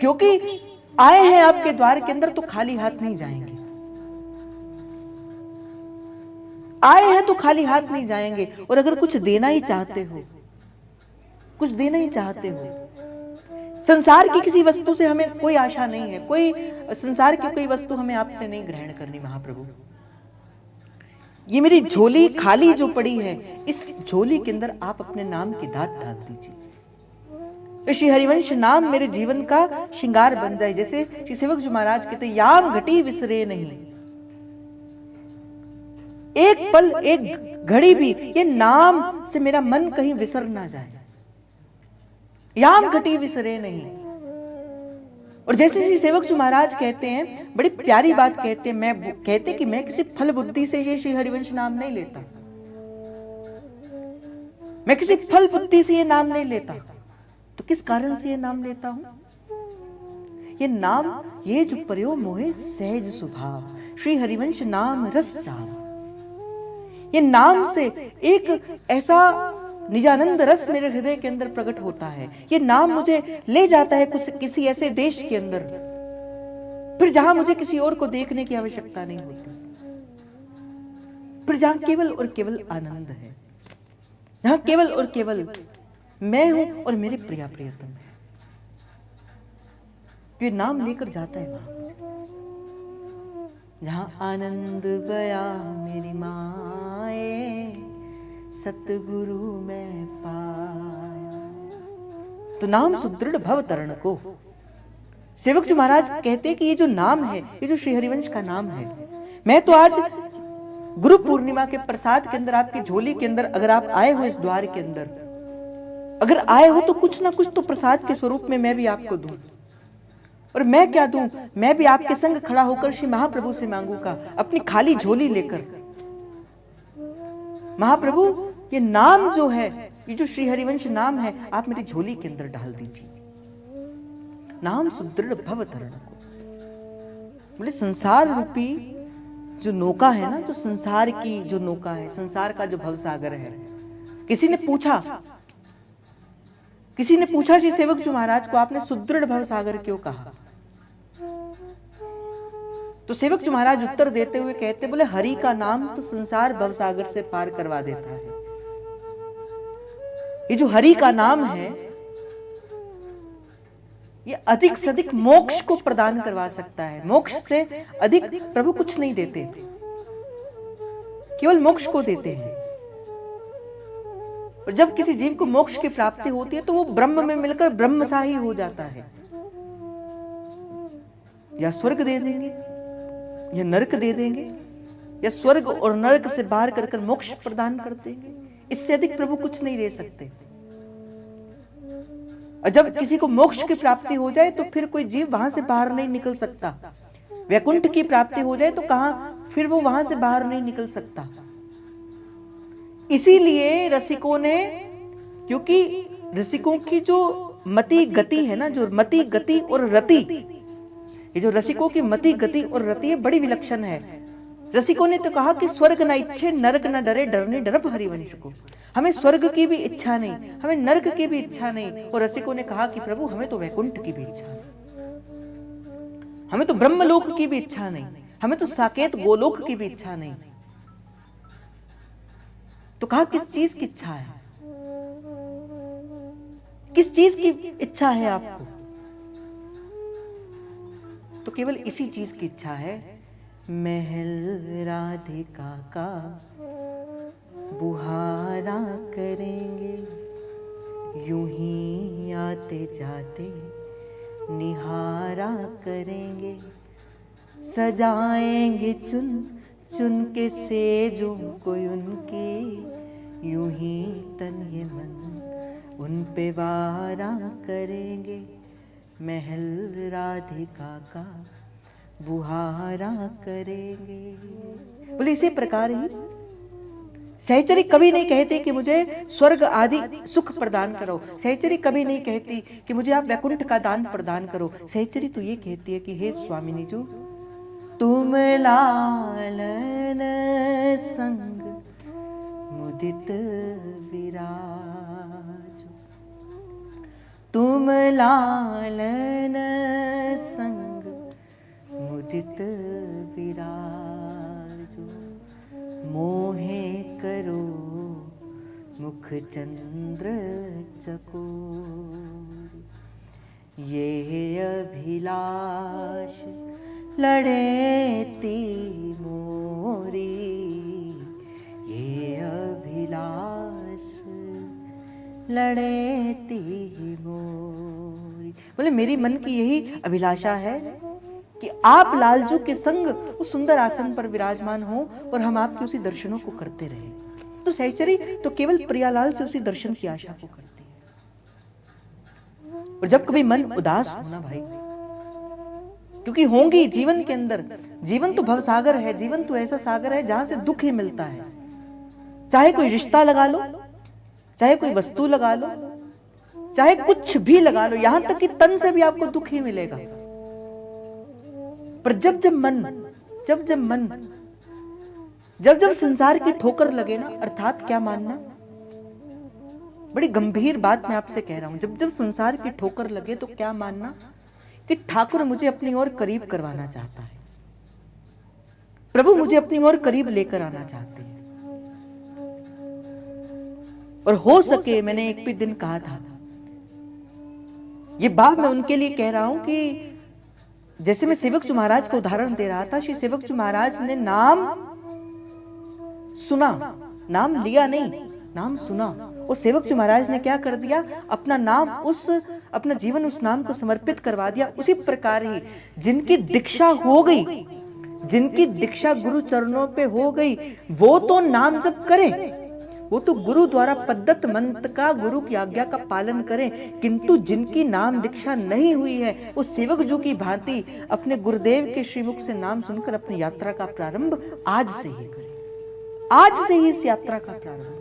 क्योंकि आए हैं आपके द्वार के अंदर तो खाली हाथ नहीं जाएंगे। आए हैं तो खाली हाथ नहीं जाएंगे। और अगर कुछ देना ही चाहते हो, कुछ देना ही चाहते हो, संसार की किसी वस्तु से हमें कोई आशा नहीं है, कोई संसार की कोई वस्तु हमें आपसे नहीं ग्रहण करनी। महाप्रभु, ये मेरी झोली खाली जो पड़ी है, इस झोली के अंदर आप अपने नाम की दात डाल दीजिए। श्री हरिवंश नाम मेरे जीवन का श्रृंगार बन जाए। जैसे श्री सेवक जी महाराज कहते, याम घटी विसरे नहीं, एक पल एक घड़ी भी ये नाम से मेरा मन कहीं विसर ना जाए। याम घटी विसरे नहीं। और जैसे श्री सेवक जी महाराज कहते हैं, बड़ी प्यारी बात कहते हैं, कहते कि मैं किसी फल बुद्धि से ये श्री हरिवंश नाम नहीं लेता, मैं किसी फल बुद्धि से ये नाम नहीं लेता। तो किस कारण से ये नाम लेता हूं? ये नाम, ये जो पर्यो मोहे सहज स्वभाव, श्री हरिवंश नाम रस जाम। ये नाम से एक ऐसा निजानंद रस मेरे हृदय के अंदर प्रकट होता है। ये नाम मुझे ले जाता है कुछ किसी ऐसे देश के अंदर, फिर जहां मुझे किसी और को देखने की आवश्यकता नहीं होती, फिर जहां केवल और केवल आनंद है, जहां केवल और केवल मैं हूं और मेरे प्रिया प्रियतम है। ये नाम लेकर जाता है वहां, जहां आनंद बया मेरी माए, सतगुरु में पाया। तो नाम सुदृढ़ भव तरण को। सेवक जी महाराज कहते हैं कि ये जो नाम है, ये जो श्री हरिवंश का नाम है, मैं तो आज गुरु पूर्णिमा के प्रसाद के अंदर, आपकी झोली के अंदर अगर आप आए हो, इस द्वार के अंदर अगर आए हो, तो कुछ ना कुछ तो प्रसाद के स्वरूप में मैं भी आपको दूं। और मैं क्या दूं? मैं भी आपके संग खड़ा होकर श्री महाप्रभु से मांगूंगा, अपनी खाली झोली लेकर। महाप्रभु, ये नाम जो है, ये जो श्री हरिवंश नाम है, आप मेरी झोली के अंदर डाल दीजिए। नाम सुदृढ़ भव तरण को। बोले संसार रूपी जो नौका है ना, जो संसार की जो नौका है, संसार का जो भवसागर है, किसी ने पूछा श्री सेवक जी महाराज को, आपने सुदृढ़ भवसागर क्यों कहा? तो सेवक जी महाराज उत्तर देते हुए कहते, बोले हरि का नाम तो संसार भवसागर से पार करवा देता है। ये जो हरि का नाम है, ये अधिक से अधिक मोक्ष को प्रदान करवा सकता है। मोक्ष से अधिक प्रभु कुछ नहीं देते, केवल मोक्ष को देते हैं। और जब किसी जीव को मोक्ष की प्राप्ति होती है, तो वो ब्रह्म में मिलकर ब्रह्मसा ही हो जाता है। या स्वर्ग दे देंगे, या नरक दे देंगे, या स्वर्ग और नरक से बाहर कर मोक्ष प्रदान कर देंगे। इससे अधिक प्रभु कुछ नहीं दे सकते। और जब किसी को मोक्ष की प्राप्ति हो जाए, तो फिर कोई जीव वहां से बाहर नहीं निकल सकता। वैकुंठ की प्राप्ति हो जाए तो कहां, फिर वो वहां से बाहर नहीं निकल सकता। इसीलिए रसिकों ने, क्योंकि रसिकों की जो मति गति है ना, जो मति गति और रति, ये जो रसिकों की मति गति और रति है, बड़ी विलक्षण है। रसिकों ने तो कहा कि स्वर्ग न इच्छे नरक न डरे, डरने डरप हरिवंश को। हमें स्वर्ग की भी इच्छा नहीं, हमें नरक की भी इच्छा नहीं। और रसिकों ने कहा कि प्रभु हमें तो वैकुंठ की भी इच्छा नहीं, हमें तो ब्रह्मलोक की भी इच्छा नहीं, हमें तो साकेत गोलोक की भी इच्छा नहीं। तो कहा किस चीज की इच्छा है, किस चीज की इच्छा है आपको? तो केवल इसी चीज की इच्छा है, महल राधिका का बुहारा करेंगे, यूं ही आते जाते निहारा करेंगे, सजाएंगे चुन चुन के सेजों को उनके, यूं ही तन ये मन उन पे वारा करेंगे, महल राधिका का बुहारा करेंगे। बोले इसी प्रकार ही सहचरी कभी नहीं कहती कि मुझे स्वर्ग आदि सुख प्रदान करो, सहचरी कभी नहीं कहती कि मुझे आप वैकुंठ का दान प्रदान करो। सहचरी तो ये कहती है कि हे स्वामिनी जो तुम लालन संग मुदित विराज, तुम लालन संग मुदित विराजो, मोहे करो मुख चंद्र चकोर, ये अभिलाष लड़ेती मोरी, ये अभिलाष लड़ेती मोरी। बोले मेरी मन की यही अभिलाषा है कि आप लालजू के संग उस सुंदर आसन पर विराजमान हो और हम आपके उसी दर्शनों को करते रहे। तो सहचरी तो केवल प्रियालाल से उसी दर्शन की आशा को करती है। और जब कभी मन उदास हो ना भाई, क्योंकि होंगी जीवन के अंदर, जीवन तो भवसागर है, जीवन तो ऐसा सागर है जहां से दुख ही मिलता है। चाहे कोई रिश्ता लगा लो, चाहे कोई वस्तु लगा लो, चाहे कुछ भी लगा लो, यहां तक कि तन से भी आपको दुख ही मिलेगा। पर जब जब संसार की ठोकर लगे ना, अर्थात क्या मानना, बड़ी गंभीर बात मैं आपसे कह रहा हूं, जब संसार की ठोकर लगे तो क्या मानना कि ठाकुर मुझे अपनी ओर करीब करवाना चाहता है, प्रभु मुझे अपनी ओर करीब लेकर आना चाहते हैं। और हो सके, मैंने एक भी दिन कहा था, ये बात मैं उनके लिए कह रहा हूं कि जैसे मैं सेवकचू महाराज को उदाहरण दे रहा था, श्री सेवकचू महाराज ने नाम सुना, नाम लिया नहीं, नाम सुना, और सेवकचू महाराज ने क्या कर दिया, अपना नाम अपना जीवन उस नाम को समर्पित करवा दिया। उसी प्रकार ही जिनकी दीक्षा हो गई, जिनकी दीक्षा गुरु चरणों पे हो गई, वो तो नाम जप करें, वो तो गुरु द्वारा पद्धत मंत्र का, गुरु की आज्ञा का पालन करें। किंतु जिनकी नाम दीक्षा नहीं हुई है, वो सेवक जो की भांति अपने गुरुदेव के श्रीमुख से नाम सुनकर अपनी यात्रा का प्रारंभ आज से ही करें, आज से ही इस यात्रा का प्रारंभ करें।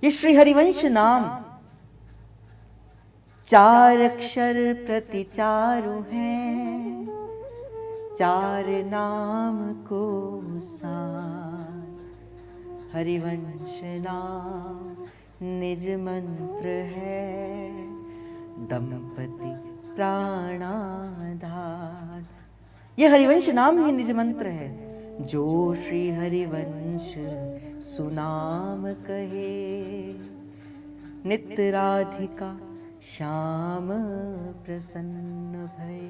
ये श्री हरिवंश नाम 4 अक्षर प्रति चारु हैं, 4 नाम को सार, हरिवंश नाम निज मंत्र है, दंपति प्राणाधार। ये हरिवंश नाम ही निज मंत्र है। जो श्री हरिवंश सुनाम कहे, नित्य राधिका श्याम प्रसन्न भय।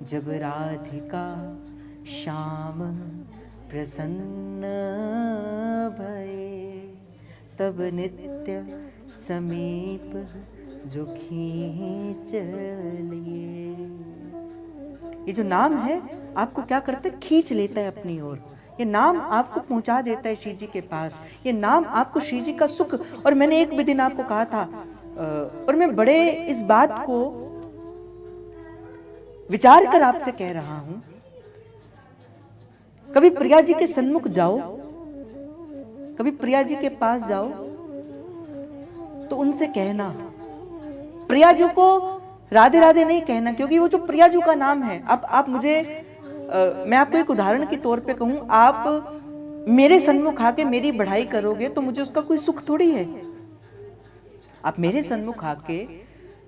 जब राधिका श्याम प्रसन्न भये, तब नित्य समीप जो खींच लिए। ये जो नाम है आपको क्या करता है, खींच लेता है अपनी ओर। ये नाम आपको पहुंचा देता है श्री जी के पास। ये नाम आपको श्री जी का सुख। और मैंने एक भी दिन आपको कहा था, और मैं बड़े इस बात को विचार कर आपसे कह रहा हूं, कभी प्रिया जी के सन्मुख जाओ, कभी प्रिया जी के पास जाओ तो उनसे कहना, प्रिया जी को राधे राधे नहीं कहना, क्योंकि वो जो प्रिया जी का नाम है। अब आप मुझे मैं आपको एक उदाहरण के तौर पे कहूं, आप मेरे सन्मुख आके मेरी बढ़ाई करोगे तो मुझे उसका कोई सुख थोड़ी है। आप मेरे सन्मुख आके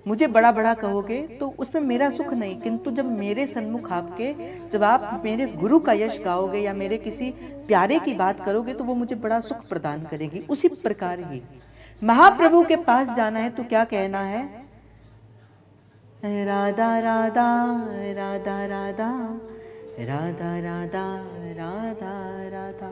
मुझे बड़ा बड़ा कहोगे तो उसमें मेरा सुख नहीं, किंतु जब मेरे सन्मुख आपके, जब आप मेरे गुरु का यश गाओगे या मेरे किसी प्यारे की बात करोगे तो वो मुझे बड़ा सुख प्रदान करेगी। उसी प्रकार ही महाप्रभु के पास जाना है तो क्या कहना है, राधा राधा राधा राधा राधा राधा राधा राधा।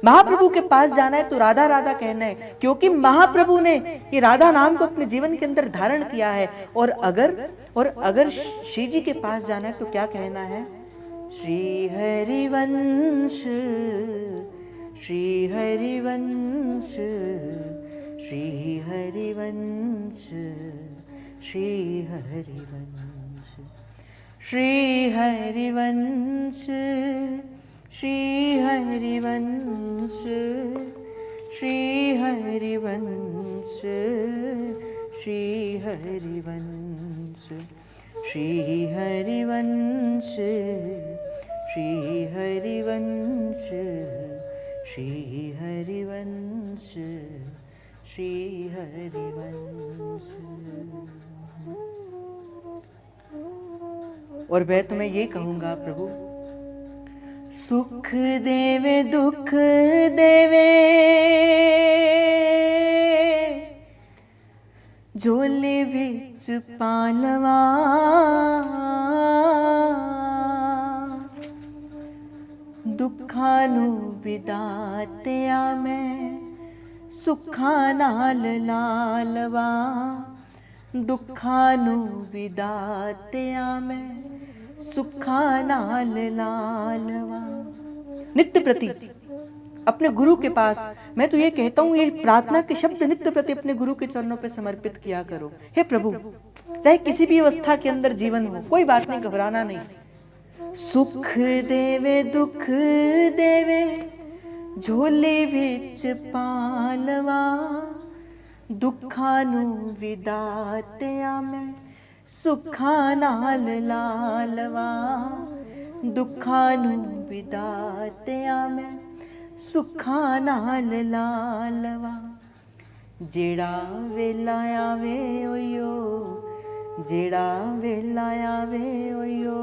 महाप्रभु के पास जाना है तो राधा राधा कहना है, क्योंकि महाप्रभु ने ये राधा नाम को अपने जीवन के अंदर धारण किया है। और अगर श्री जी के पास जाना है तो क्या कहना है? श्री हरिवंश, श्री हरिवंश, श्री हरिवंश, श्री हरिवंश, श्री हरिवंश, श्री हरिवंश, श्री हरिवंश, श्री हरिवंश, श्री हरिवंश, श्री हरिवंश, श्री हरिवंश, श्री हरिवंश। और मैं तुम्हें ये कहूंगा, प्रभु सुख देवे दुख देवे, झोले विच पालवा, दुखां नूं विदातिया मैं सुखां नाल लालवा, दुखां नूं विदातिया मैं सुखां नाल लालवा। नित्य प्रति अपने गुरु के पास मैं तो ये कहता हूँ, ये प्रार्थना के शब्द नित्य प्रति अपने गुरु के चरणों पे समर्पित किया करो। हे प्रभु, चाहे किसी भी अवस्था के अंदर जीवन हो, कोई बात नहीं, घबराना नहीं। सुख देवे दुख देवे, झोले विच पालवा, दुखां नूं विदातिया मैं सुखां नाल लालवा, दुखां नूं विदातिया मैं सुखां नाल लालवा। जेड़ा वेला आवे ओयो, जेड़ा वेला आवे ओयो,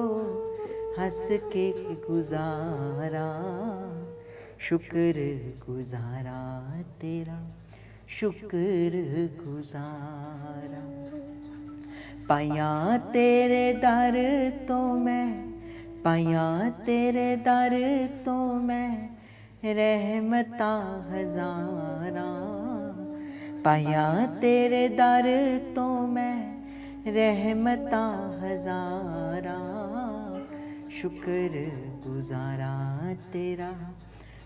हंस के गुजारा, शुक्र गुजारा तेरा, शुक्र गुजारा। पाया तेरे दर तो मैं, पाया तेरे दर तो मैं रहमता हजारा, पाया तेरे दर तो मैं रहमता हजारा, शुक्र गुजारा तेरा,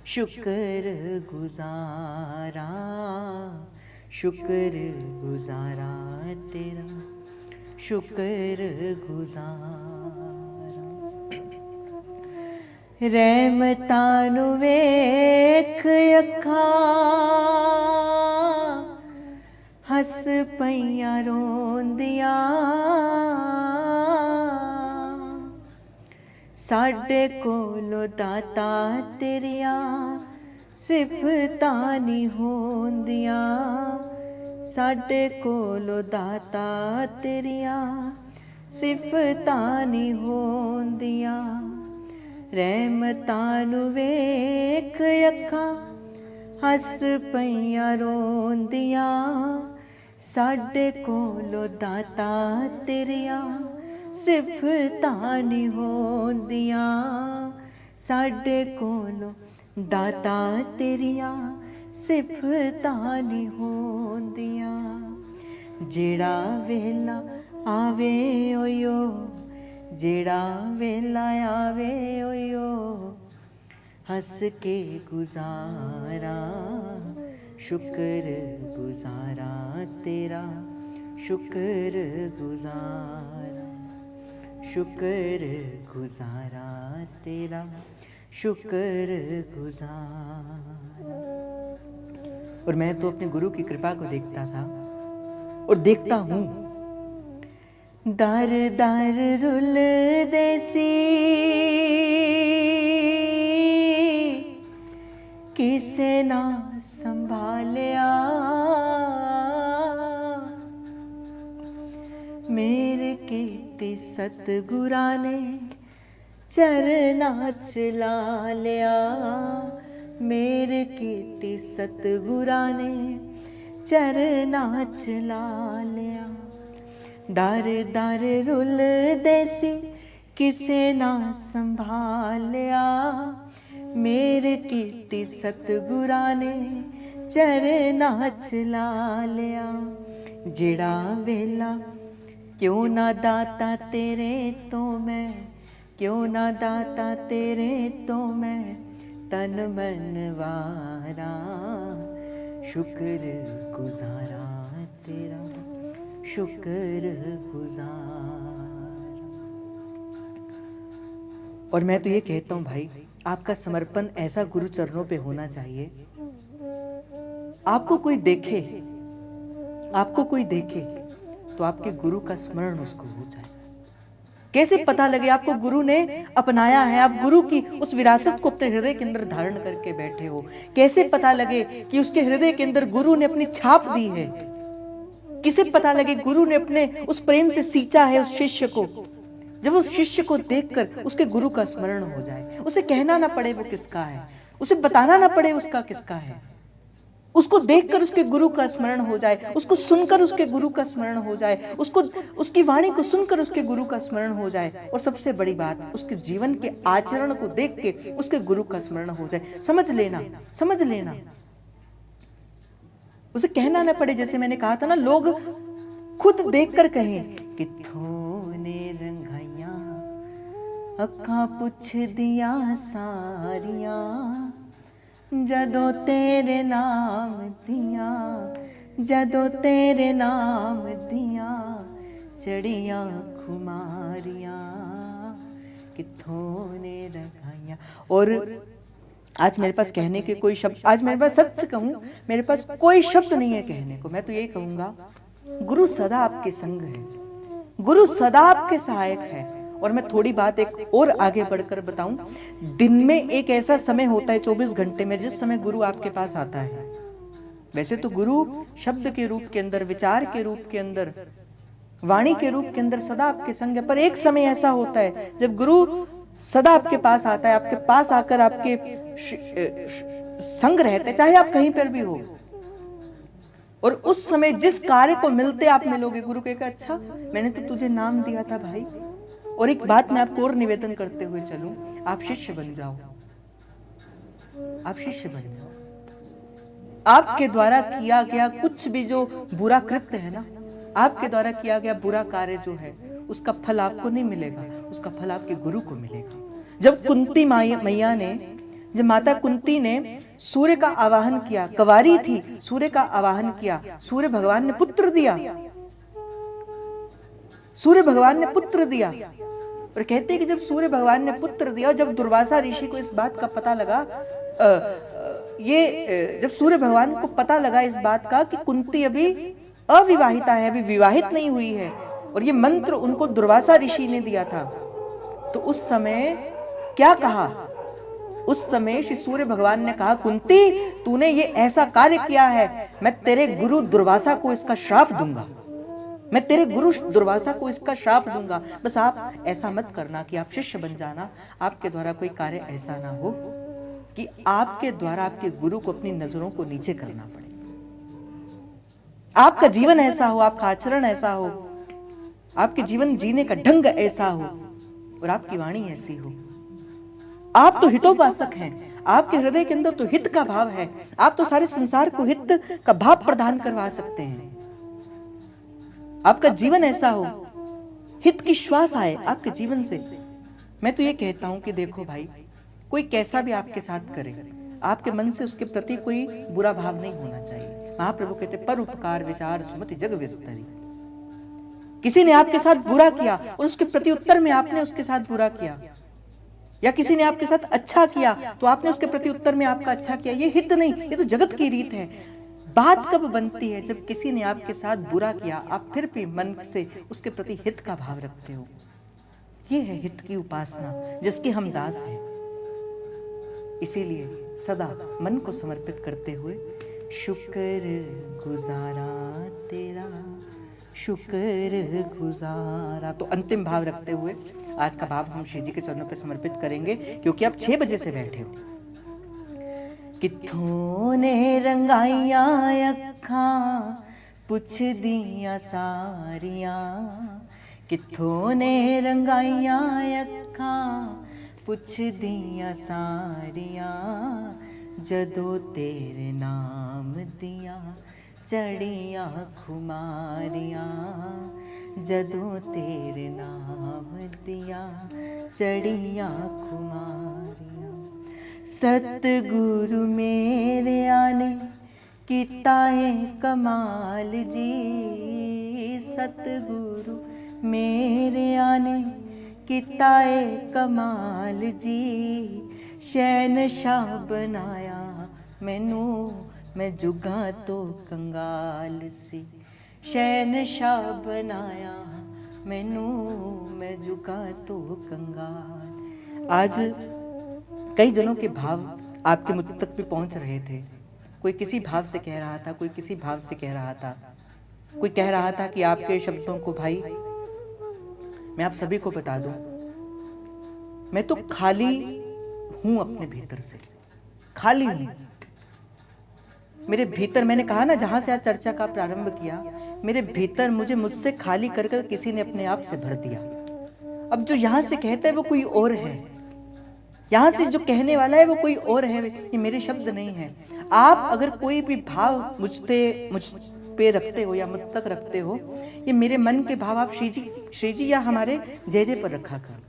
शुक्र गुजारा, शुक्र गुजारा तेरा, शुक्र गुजारा। रहमतां नूं वेख अखां हस पईयां रोंदियां, साडे कोलों दाता तेरियां सिफतां नहीं होंदियां, साडे कोलों दाता तेरियां सिफतां नहीं होंदियां। रहमतां नूं वेख अखां हस पईयां रोंदियां, साडे कोलों दाता तेरियां सिफतां नहीं होंदियां, साडे कोलों दाता तेरियां सिफतां नहीं होंदियां। जेड़ा वेला आवे ओयो, जेड़ा वेला आवे ओयो, हंस के गुजारा, शुक्र गुजारा तेरा, शुक्र गुजारा, शुक्र गुजारा तेरा, शुक्र गुजारा। और मैं तो अपने गुरु की कृपा को देखता था और देखता हूँ। दर दर रुल देसी किसे ना संभालिया, मेरे कीते सतगुरा ने चरना चला लिया, मेरे कीते सतगुरा ने चरना चला लिया। दर दर रुल देसी किसे ना संभालिया, मेरे कीर्ति सतगुरा ने चरना चला लिया। जेड़ा वेला क्यों ना दाता तेरे तो मैं, क्यों ना दाता तेरे तो मैं तन मन वारा, शुक्र गुजारा तेरा, शुक्र गुजार। और मैं तो ये कहता हूँ भाई, आपका समर्पण ऐसा गुरु चरणों पे होना चाहिए, आपको कोई देखे, आपको कोई देखे तो आपके गुरु का स्मरण उसको हो जाए। कैसे पता लगे आपको गुरु ने अपनाया है, आप गुरु की उस विरासत को अपने हृदय के अंदर धारण करके बैठे हो? कैसे पता लगे कि उसके हृदय के अंदर गुरु ने अपनी छाप दी है? किसे पता लगे गुरु ने अपने उस प्रेम से सींचा है उस शिष्य को? जब उस शिष्य को देखकर उसके गुरु का स्मरण हो जाए, उसे कहना ना पड़े वो किसका है, उसे बताना ना पड़े उसका किसका है, उसको देखकर उसके गुरु का स्मरण हो जाए, उसको सुनकर उसके गुरु का स्मरण हो जाए, उसको उसकी वाणी को सुनकर उसके गुरु का स्मरण हो जाए, और सबसे बड़ी बात उसके जीवन के आचरण को देख के उसके गुरु का स्मरण हो जाए। समझ लेना, समझ लेना, उसे कहना ना पड़े। जैसे मैंने कहा था ना, लोग खुद देखकर कहें किथों ने रंगाइया अखा पुछ दिया सारिया, जदों तेरे नाम दिया, जदों तेरे नाम दिया, चढ़िया खुमारिया किथों ने रंगाइया। और आज मेरे पास कहने के कोई शब्द, आज मेरे पास सच कहूं, मेरे पास कोई शब्द नहीं है कहने को। मैं तो यही कहूंगा, गुरु सदा आपके संग है, गुरु सदा आपके सहायक है। और मैं थोड़ी बात एक और आगे बढ़कर बताऊं, दिन में एक ऐसा समय होता है 24 घंटे में जिस समय गुरु आपके पास आता है। वैसे तो गुरु शब्द के रूप के अंदर, विचार के रूप के अंदर, वाणी के रूप के अंदर सदा आपके संग है, पर एक समय ऐसा होता है जब गुरु सदा आपके पास आता है, आपके पास आकर आपके संग रहते हैं, चाहे आप कहीं पर भी हो। और उस समय जिस कार्य को मिलते आप मिलोगे, गुरु कहेगा अच्छा मैंने तो तुझे नाम दिया था भाई। और एक बात मैं आपको और निवेदन करते हुए चलूं, आप शिष्य बन जाओ, आप शिष्य बन जाओ। आपके द्वारा किया गया कुछ भी जो बुरा कृत्य है ना, आपके द्वारा किया गया बुरा कार्य जो है, उसका फल आपको नहीं मिलेगा, उसका फल आपके गुरु को मिलेगा। जब कुंती मैया ने, जब माता कुंती ने सूर्य का आवाहन किया, कंवारी थी, सूर्य का आवाहन किया, सूर्य भगवान ने पुत्र दिया, सूर्य भगवान ने पुत्र दिया। और कहते हैं कि जब सूर्य भगवान ने पुत्र दिया, और जब दुर्वासा ऋषि को इस बात का पता लगा, जब सूर्य भगवान को पता लगा इस बात का कि कुंती अभी अविवाहिता है, अभी विवाहित नहीं हुई है, और ये मंत्र उनको दुर्वासा ऋषि ने दिया था, तो उस समय क्या कहा? उस समय श्री सूर्य भगवान ने कहा, कुंती तूने ये ऐसा कार्य किया है, मैं तेरे गुरु दुर्वासा को इसका श्राप दूंगा, मैं तेरे गुरु दुर्वासा को इसका श्राप दूंगा। बस आप ऐसा मत करना कि आप शिष्य बन जाना, आपके द्वारा कोई कार्य ऐसा ना हो कि आपके द्वारा आपके गुरु को अपनी नजरों को नीचे करना पड़े। आपका जीवन ऐसा हो, आपका आचरण ऐसा हो, आपके जीवन जीने का ढंग ऐसा हो, और आपकी वाणी ऐसी हो। आप तो हितोपासक हैं, आपके हृदय के अंदर तो हित का भाव है, आप तो सारे संसार को हित का भाव प्रदान करवा सकते हैं। आपका जीवन ऐसा हो, हित की श्वास आए आपके जीवन से। मैं तो ये कहता हूं कि देखो भाई, कोई कैसा भी आपके साथ करे, आपके मन से उसके प्रति कोई बुरा भाव नहीं होना चाहिए। महाप्रभु कहते पर उपकार विचार सुमति जग विस्तरी। किसी ने आपके साथ बुरा किया और उसके प्रति उत्तर में आपने उसके साथ बुरा किया, या किसी ने आपके साथ अच्छा किया तो आपने उसके प्रति उत्तर में आपका अच्छा किया, ये हित नहीं, ये तो जगत की रीत है। बात कब बनती है? जब किसी ने आपके साथ बुरा किया, आप फिर भी मन से उसके प्रति हित का भाव रखते हो। ये है हित की उपासना, जिसके हम दास हैं। इसीलिए सदा मन को समर्पित करते हुए शुक्र गुजारा तेरा, शुक्र गुजारा। तो अंतिम भाव रखते हुए आज का भाव हम श्री जी के चरणों पर समर्पित करेंगे, क्योंकि आप 6 बजे से बैठे हो। किथों ने रंगाइया अखा पुछ दिया सारिया, कित्थों ने रंगाइयां अखां पुछदियां सारियां, जदों तेरे नाम दियां चढ़ियां खुमारियां, जदों तेरे नाम दियां चढ़ियां खुमारियां। सतगुरु मेरे आने कीता है कमाल जी, सतगुरु मेरे आने कीता है कमाल जी, शहनशाह बनाया मैनू मैं जुगा तो कंगाल सी, शहनशाह बनाया मैनू मैं जुगा तो कंगाल। आज कई जनों के भाव आपके मुझ तक भी पहुंच रहे थे। कोई किसी भाव से कह रहा था, कोई किसी भाव से कह रहा था, कोई कह रहा था कि आपके शब्दों को भाई मैं आप सभी को बता दूं, मैं तो खाली हूं अपने भीतर से, खाली हूं मेरे भीतर। मैंने कहा ना, जहां से आज चर्चा का प्रारंभ किया, मेरे भीतर मुझे मुझसे खाली कर कर किसी ने अपने आप से भर दिया। अब जो यहां से कहता है वो कोई और है, यहां से जो कहने वाला है वो कोई और है, ये मेरे शब्द नहीं है। आप अगर कोई भी भाव मुझ पे रखते हो या मुझ तक रखते हो, ये मेरे मन के भाव आप श्री जी या हमारे जय जय पर रखा कर,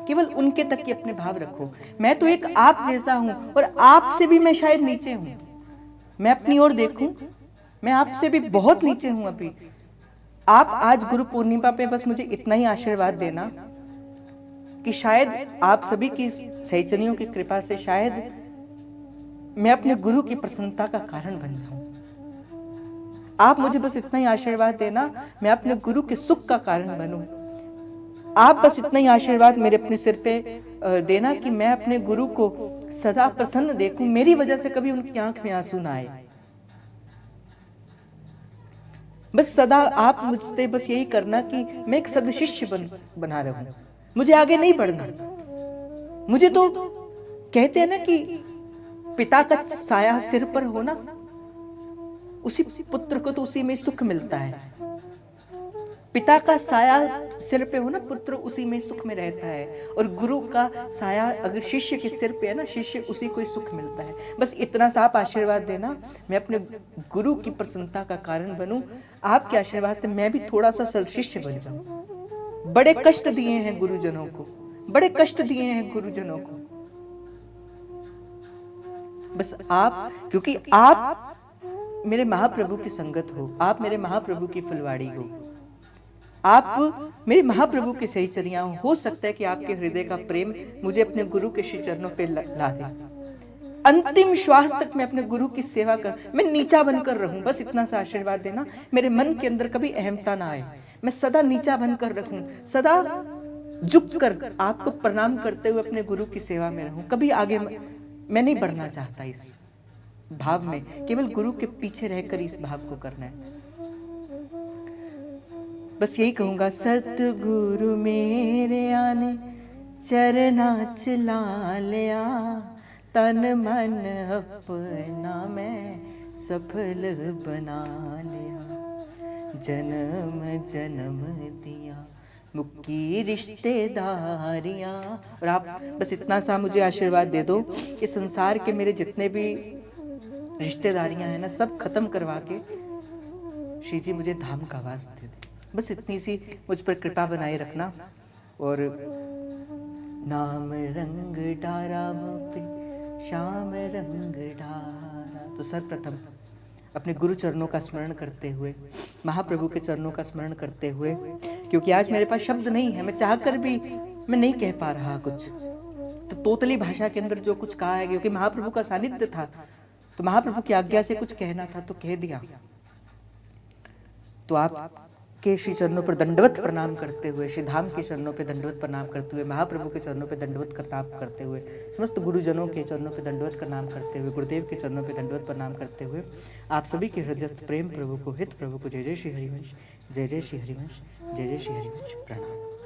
केवल उनके तक के अपने भाव रखो। मैं तो एक आप जैसा हूं और आपसे भी मैं शायद नीचे हूं। मैं अपनी ओर देखूं, मैं आपसे भी बहुत नीचे हूं अभी। आप आज गुरु पूर्णिमा पे बस मुझे इतना ही आशीर्वाद देना कि शायद आप सभी की सहचरियों की कृपा से शायद मैं अपने गुरु की प्रसन्नता का कारण बन जाऊं। आप मुझे बस इतना ही आशीर्वाद देना, मैं अपने गुरु के सुख का कारण बनूं। आप बस इतना ही आशीर्वाद मेरे अपने सिर पे देना कि मैं अपने गुरु को सदा प्रसन्न देखूं, मेरी वजह से कभी उनकी आंख में आंसू ना आए। बस सदा आप मुझसे बस यही करना कि मैं एक सदशिष्य बना रहूं, मुझे आगे नहीं बढ़ना। मुझे तो कहते हैं ना कि पिता का साया सिर पर होना, उसी पुत्र को तो उसी में सुख मिलता है। पिता का साया सिर पे हो ना, पुत्र उसी में सुख में रहता है। और गुरु का साया अगर शिष्य के सिर पे है ना, शिष्य उसी को ही सुख मिलता है। बस इतना सा आप आशीर्वाद देना, मैं अपने गुरु की प्रसन्नता का कारण बनूं। आपके आशीर्वाद से मैं भी थोड़ा सा शिष्य बन जाऊं। बड़े कष्ट दिए हैं गुरुजनों को, बड़े कष्ट दिए हैं गुरुजनों को। बस आप, क्योंकि आप मेरे महाप्रभु की संगत हो, आप मेरे महाप्रभु की फुलवाड़ी हो, आप मेरे महाप्रभु के सहचरियां हो सकता है कि आपके हृदय का प्रेम मुझे अपने गुरु के श्री चरणों पे ला दे। अंतिम श्वास तक मैं अपने गुरु की सेवा कर, मैं नीचा बनकर रहूं। बस इतना सा आशीर्वाद देना, मेरे मन के अंदर कभी अहमता ना आए, मैं सदा नीचा बनकर रखूं, सदा झुक कर आपको प्रणाम करते हुए अपने गुरु की सेवा में रहूं। कभी आगे मैं नहीं बढ़ना चाहता इस भाव में, केवल गुरु के पीछे रहकर इस भाव को करना है। बस यही कहूंगा, सतगुरु मेरे आने चरना चला लिया, तन मन अपना मैं सफल बना लिया। जन्म जन्म दिया मुक्की रिश्तेदारियां। और आप बस इतना सा मुझे आशीर्वाद दे दो कि संसार के मेरे जितने भी रिश्तेदारियां हैं ना, सब खत्म करवा के श्री जी मुझे धाम का वास दे दे। बस इतनी सी मुझ पर कृपा बनाए रखना। और नाम रंग डारा पे श्याम रंग डारा। तो सर्वप्रथम अपने गुरु चरणों का स्मरण करते हुए, महाप्रभु के चरणों का स्मरण करते हुए, क्योंकि आज मेरे पास शब्द नहीं है, मैं चाहकर भी मैं नहीं कह पा रहा कुछ, तो तोतली भाषा के अंदर जो कुछ कहा है, क्योंकि महाप्रभु का सानिध्य था तो महाप्रभु की आज्ञा से कुछ कहना था तो कह दिया। तो आप के श्री चरणों पर दंडवत प्रणाम करते हुए, श्री धाम के चरणों पे दंडवत प्रणाम करते हुए, महाप्रभु के चरणों पे दंडवत प्रणाम करते हुए, समस्त गुरुजनों के चरणों पे दंडवत प्रणाम करते हुए, गुरुदेव के चरणों पे दंडवत प्रणाम करते हुए, आप सभी के हृदयस्थ प्रेम प्रभु को, हित प्रभु को, जय जय श्री हरिवंश, जय जय श्री हरिवंश, जय जय श्री हरिवंश प्रणाम।